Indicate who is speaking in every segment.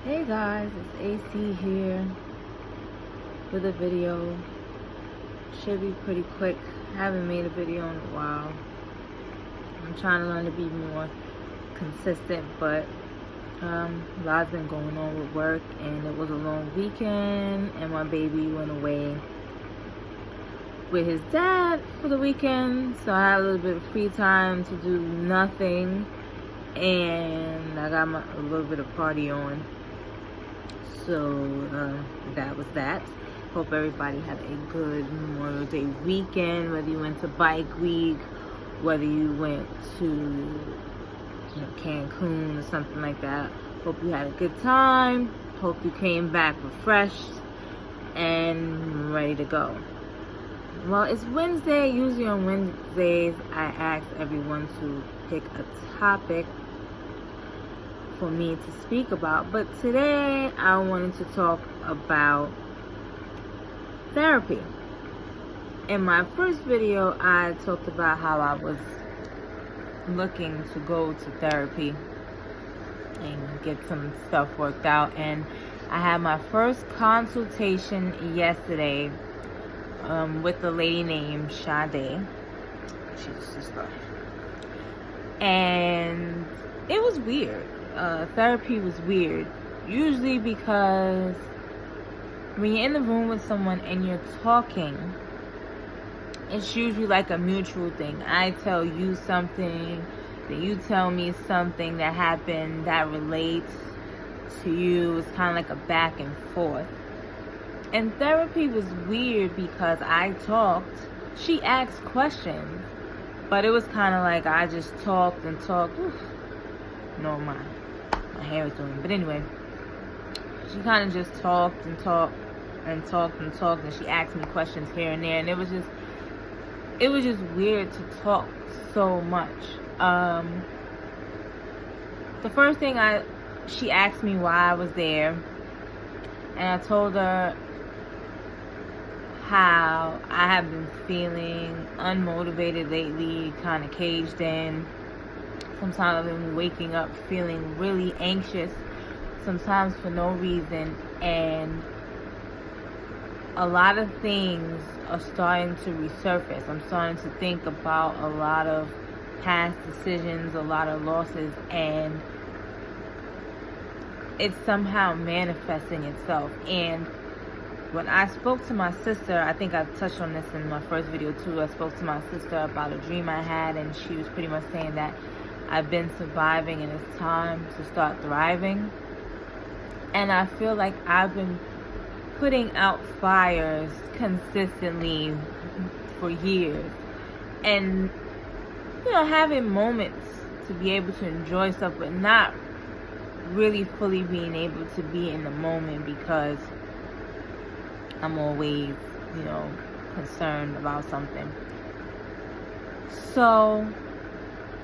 Speaker 1: Hey guys, it's AC here with a video. Should be pretty quick. Haven't made a video in a while. I'm trying to learn to be more consistent, but a lot's been going on with work, and it was a long weekend, and my baby went away with his dad for the weekend, so I had a little bit of free time to do nothing, and I got a little bit of party on. So that was that. Hope everybody had a good Memorial Day weekend, whether you went to Bike Week, whether you went to Cancun or something like that. Hope you had a good time. Hope you came back refreshed and ready to go. Well, it's Wednesday. Usually on Wednesdays, I ask everyone to pick a topic for me to speak about, but today I wanted to talk about therapy. In my first video, I talked about how I was looking to go to therapy and get some stuff worked out, and I had my first consultation yesterday with a lady named Sade. She's a sister, and it was weird. Therapy was weird, usually because when you're in the room with someone and you're talking, it's usually like a mutual thing. I tell you something, then you tell me something that happened that relates to you. It's kind of like a back and forth. And therapy was weird because I talked, she asked questions, but it was kind of like I just talked and talked. Oof, no, my hair is doing. But anyway, she kind of just talked and talked and talked and talked, and she asked me questions here and there, and it was just weird to talk so much. The first thing she asked me why I was there, and I told her how I have been feeling unmotivated lately, kind of caged in. Sometimes I've been waking up feeling really anxious, sometimes for no reason, and a lot of things are starting to resurface. I'm starting to think about a lot of past decisions, a lot of losses, and it's somehow manifesting itself. And when I spoke to my sister, I think I touched on this in my first video too, I spoke to my sister about a dream I had, and she was pretty much saying that I've been surviving and it's time to start thriving. And I feel like I've been putting out fires consistently for years, and having moments to be able to enjoy stuff, but not really fully being able to be in the moment because I'm always concerned about something. So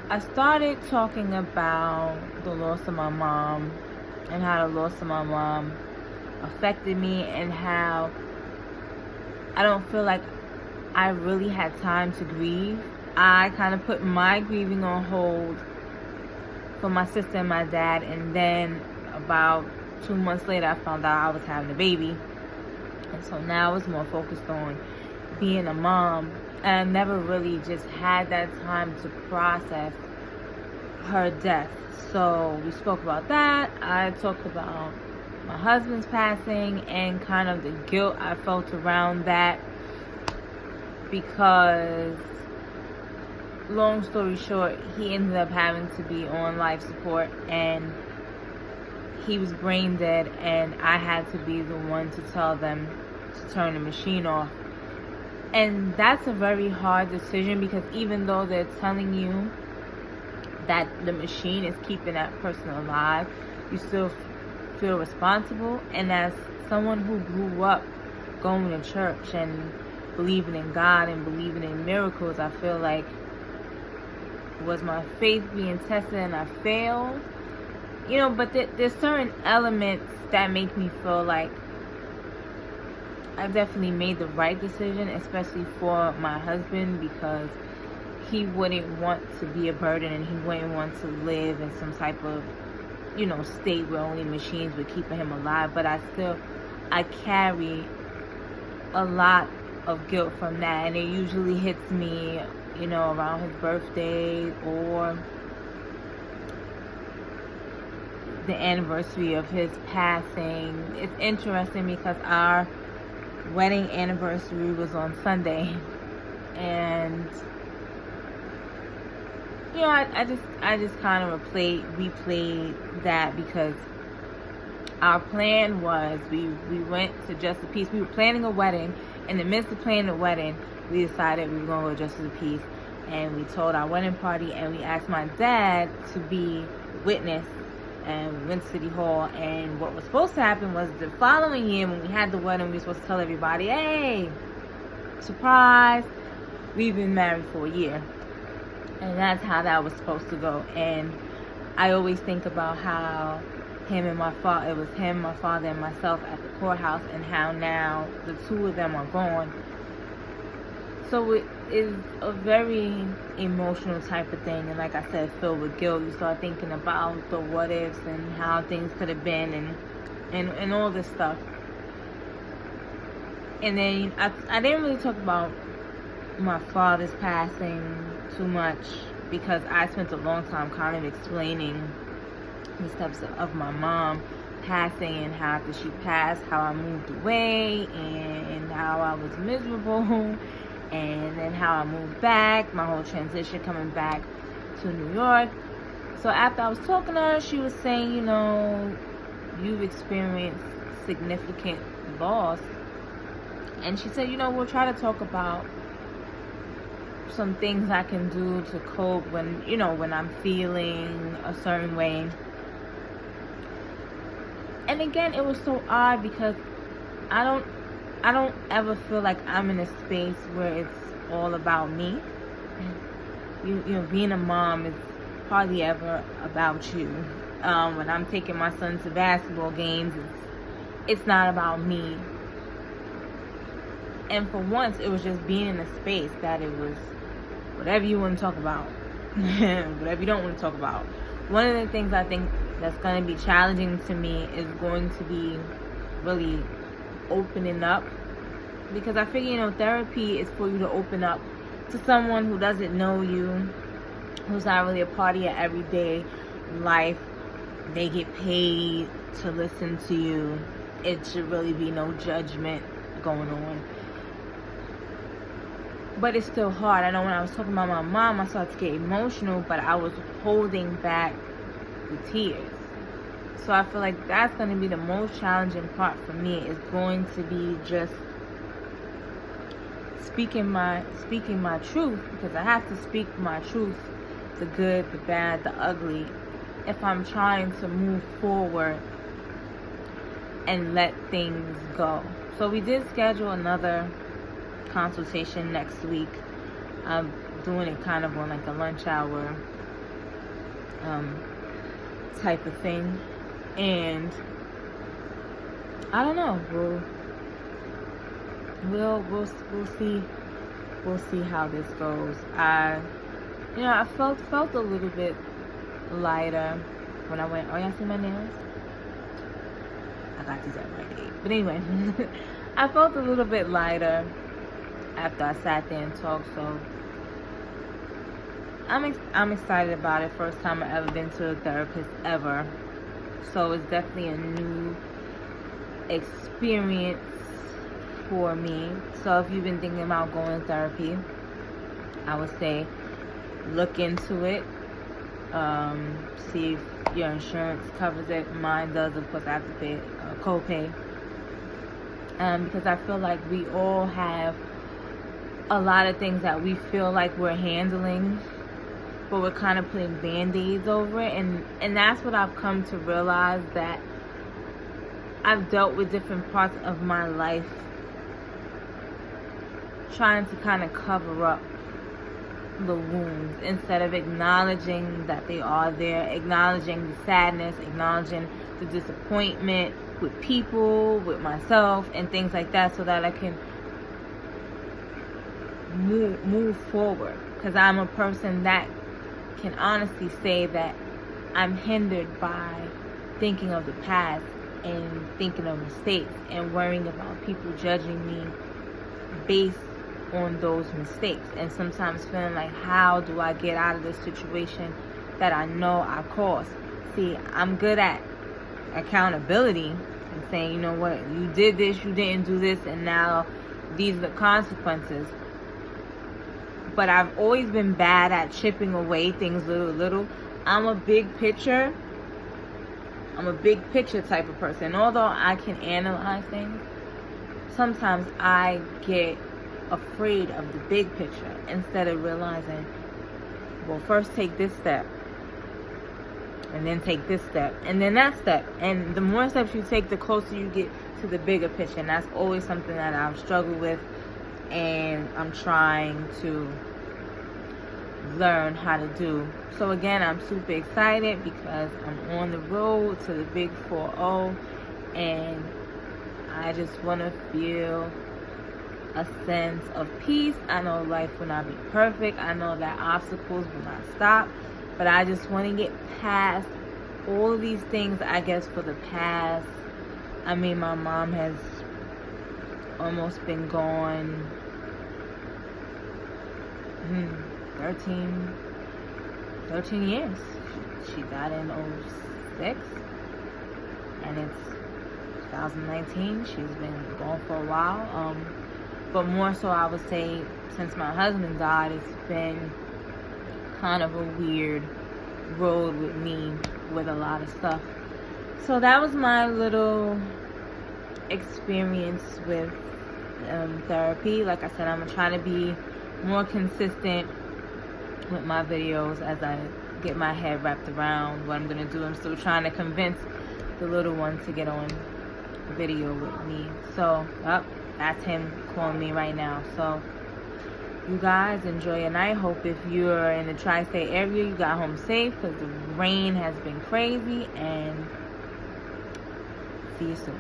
Speaker 1: I started talking about the loss of my mom and how the loss of my mom affected me, and how I don't feel like I really had time to grieve. I kind of put my grieving on hold for my sister and my dad, and then about 2 months later I found out I was having a baby, and so now I was more focused on being a mom, and I never really just had that time to process her death. So we spoke about that. I talked about my husband's passing and kind of the guilt I felt around that, because long story short, he ended up having to be on life support, and he was brain dead, and I had to be the one to tell them to turn the machine off. And that's a very hard decision, because even though they're telling you that the machine is keeping that person alive, you still feel responsible. And as someone who grew up going to church and believing in God and believing in miracles, I feel like, was my faith being tested and I failed? But there's certain elements that make me feel like I definitely made the right decision, especially for my husband, because he wouldn't want to be a burden, and he wouldn't want to live in some type of state where only machines were keeping him alive, but I carry a lot of guilt from that, and it usually hits me, around his birthday or the anniversary of his passing. It's interesting because our wedding anniversary was on Sunday, and I just kind of replayed that, because our plan was we went to Justice Peace. We were planning a wedding. In the midst of planning the wedding, we decided we were going to go to Justice Peace, and we told our wedding party, and we asked my dad to be witness, and we went to City Hall. And what was supposed to happen was the following year, when we had the wedding, we were supposed to tell everybody, hey, surprise, we've been married for a year. And that's how that was supposed to go. And I always think about how it was him, my father, and myself at the courthouse, and how now the two of them are gone. So it is a very emotional type of thing, and like I said, filled with guilt. You start thinking about the what ifs and how things could have been, and all this stuff. And then I didn't really talk about my father's passing too much, because I spent a long time kind of explaining the steps of my mom passing, and how after she passed, how I moved away, and how I was miserable, and then how I moved back, my whole transition coming back to New York. So after I was talking to her, she was saying, you've experienced significant loss, and she said, we'll try to talk about some things I can do to cope when I'm feeling a certain way. And again, it was so odd, because I don't ever feel like I'm in a space where it's all about me. Being a mom is hardly ever about you. When I'm taking my son to basketball games, it's not about me. And for once, it was just being in a space that it was whatever you want to talk about, whatever you don't want to talk about. One of the things I think that's going to be challenging to me is going to be really opening up, because I figure, therapy is for you to open up to someone who doesn't know you, who's not really a part of your everyday life. They get paid to listen to you. It should really be no judgment going on. But it's still hard. I know when I was talking about my mom, I started to get emotional, but I was holding back the tears. So I feel like that's going to be the most challenging part for me, is going to be just speaking my truth, because I have to speak my truth, the good, the bad, the ugly, if I'm trying to move forward and let things go. So we did schedule another consultation next week. I'm doing it kind of on like a lunch hour type of thing, and I don't know, we'll see how this goes. I felt a little bit lighter when I went. Oh, y'all see my nails? I got these at Rite Aid. But anyway, I felt a little bit lighter after I sat there and talked. So I'm excited about it. First time I've ever been to a therapist ever. So it's definitely a new experience for me. So if you've been thinking about going to therapy, I would say look into it. See if your insurance covers it. Mine does. Of course, I have to pay a copay. Because I feel like we all have a lot of things that we feel like we're handling, but we're kind of putting band-aids over it. And that's what I've come to realize, that I've dealt with different parts of my life trying to kind of cover up the wounds, instead of acknowledging that they are there, acknowledging the sadness, acknowledging the disappointment with people, with myself, and things like that, so that I can move forward. Because I'm a person that can honestly say that I'm hindered by thinking of the past and thinking of mistakes and worrying about people judging me based on those mistakes, and sometimes feeling like, how do I get out of this situation that I know I caused? See, I'm good at accountability and saying, you know what, you did this, you didn't do this, and now these are the consequences. But I've always been bad at chipping away things little. I'm a big picture type of person. Although I can analyze things, sometimes I get afraid of the big picture instead of realizing, well, first take this step, and then take this step, and then that step. And the more steps you take, the closer you get to the bigger picture. And that's always something that I've struggled with, and I'm trying to learn how to do. So again, I'm super excited because I'm on the road to the big 4-0, and I just want to feel a sense of peace. I know life will not be perfect. I know that obstacles will not stop, but I just want to get past all of these things, I guess, for the past. I mean, my mom has almost been gone 13 years. She died in 06, and it's 2019. She's been gone for a while. But more so, I would say, since my husband died, it's been kind of a weird road with me with a lot of stuff. So that was my little experience with therapy. Like I said, I'm gonna try to be more consistent with my videos as I get my head wrapped around what I'm gonna do. I'm still trying to convince the little one to get on video with me. So, that's him calling me right now. So, you guys enjoy your night. Hope if you're in the tri-state area, you got home safe, because the rain has been crazy. And see you soon.